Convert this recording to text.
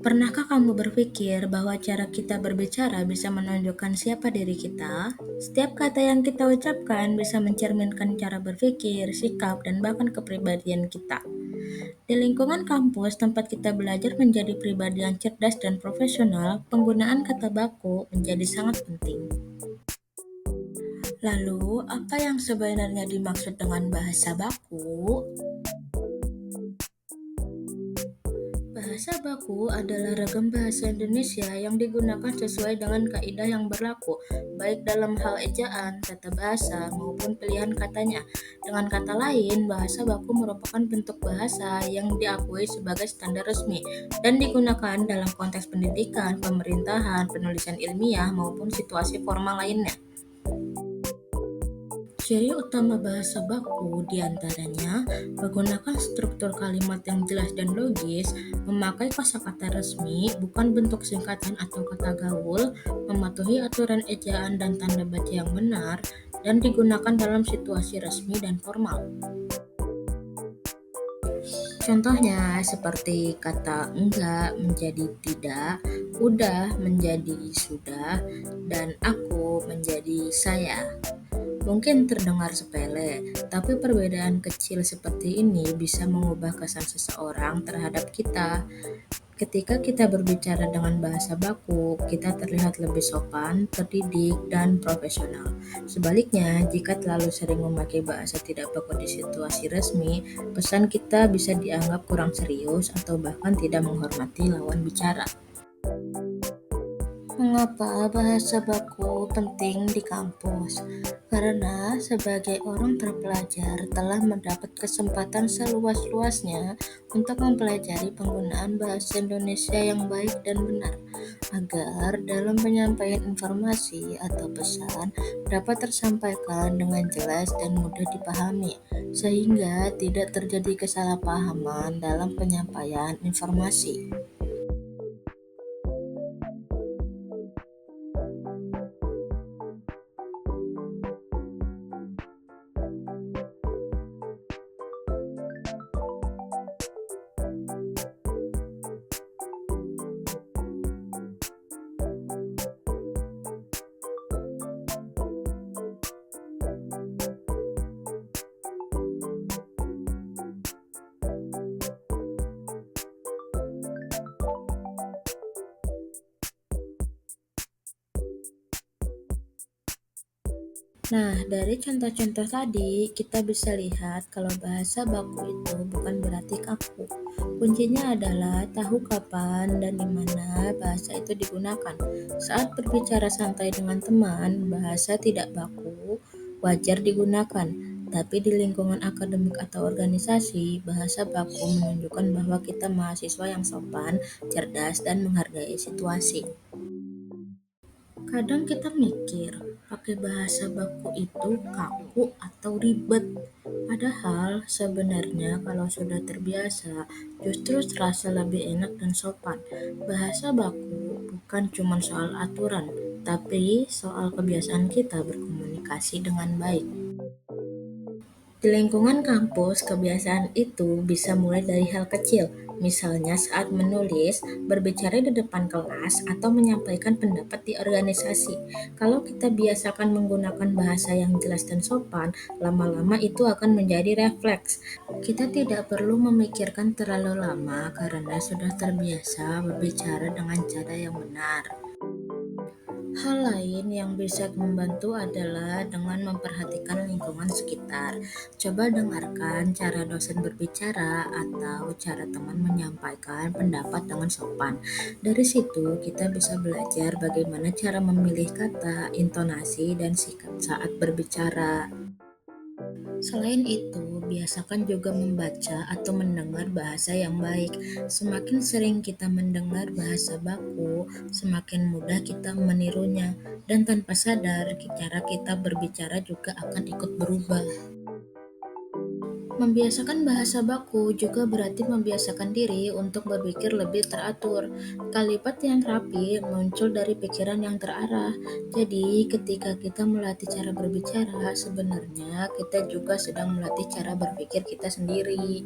Pernahkah kamu berpikir bahwa cara kita berbicara bisa menunjukkan siapa diri kita? Setiap kata yang kita ucapkan bisa mencerminkan cara berpikir, sikap, dan bahkan kepribadian kita. Di lingkungan kampus tempat kita belajar menjadi pribadi yang cerdas dan profesional, penggunaan kata baku menjadi sangat penting. Lalu, apa yang sebenarnya dimaksud dengan bahasa baku? Bahasa baku adalah ragam bahasa Indonesia yang digunakan sesuai dengan kaidah yang berlaku, baik dalam hal ejaan, tata bahasa, maupun pilihan katanya. Dengan kata lain, bahasa baku merupakan bentuk bahasa yang diakui sebagai standar resmi dan digunakan dalam konteks pendidikan, pemerintahan, penulisan ilmiah, maupun situasi formal lainnya. Ciri utama bahasa baku diantaranya menggunakan struktur kalimat yang jelas dan logis, memakai kosakata resmi, bukan bentuk singkatan atau kata gaul, mematuhi aturan ejaan dan tanda baca yang benar, dan digunakan dalam situasi resmi dan formal. Contohnya seperti kata enggak menjadi tidak, udah menjadi sudah, dan aku menjadi saya. Mungkin terdengar sepele, tapi perbedaan kecil seperti ini bisa mengubah kesan seseorang terhadap kita. Ketika kita berbicara dengan bahasa baku, kita terlihat lebih sopan, terdidik, dan profesional. Sebaliknya, jika terlalu sering memakai bahasa tidak baku di situasi resmi, pesan kita bisa dianggap kurang serius atau bahkan tidak menghormati lawan bicara. Mengapa bahasa baku penting di kampus? Karena sebagai orang terpelajar telah mendapat kesempatan seluas-luasnya untuk mempelajari penggunaan bahasa Indonesia yang baik dan benar, agar dalam penyampaian informasi atau pesan dapat tersampaikan dengan jelas dan mudah dipahami, sehingga tidak terjadi kesalahpahaman dalam penyampaian informasi. Nah, dari contoh-contoh tadi, kita bisa lihat kalau bahasa baku itu bukan berarti kaku. Kuncinya adalah tahu kapan dan di mana bahasa itu digunakan. Saat berbicara santai dengan teman, bahasa tidak baku wajar digunakan. Tapi di lingkungan akademik atau organisasi, bahasa baku menunjukkan bahwa kita mahasiswa yang sopan, cerdas, dan menghargai situasi. Kadang kita mikir, pakai bahasa baku itu kaku atau ribet. Padahal sebenarnya kalau sudah terbiasa, justru terasa lebih enak dan sopan. Bahasa baku bukan cuma soal aturan, tapi soal kebiasaan kita berkomunikasi dengan baik. Di lingkungan kampus, kebiasaan itu bisa mulai dari hal kecil, misalnya saat menulis, berbicara di depan kelas, atau menyampaikan pendapat di organisasi. Kalau kita biasakan menggunakan bahasa yang jelas dan sopan, lama-lama itu akan menjadi refleks. Kita tidak perlu memikirkan terlalu lama karena sudah terbiasa berbicara dengan cara yang benar. Hal lain yang bisa membantu adalah dengan memperhatikan lingkungan sekitar. Coba dengarkan cara dosen berbicara atau cara teman menyampaikan pendapat dengan sopan. Dari situ, kita bisa belajar bagaimana cara memilih kata, intonasi, dan sikap saat berbicara. Selain itu, biasakan juga membaca atau mendengar bahasa yang baik. Semakin sering kita mendengar bahasa baku, semakin mudah kita menirunya, dan tanpa sadar, cara kita berbicara juga akan ikut berubah. Membiasakan bahasa baku juga berarti membiasakan diri untuk berpikir lebih teratur. Kalimat yang rapi muncul dari pikiran yang terarah. Jadi, ketika kita melatih cara berbicara, sebenarnya kita juga sedang melatih cara berpikir kita sendiri.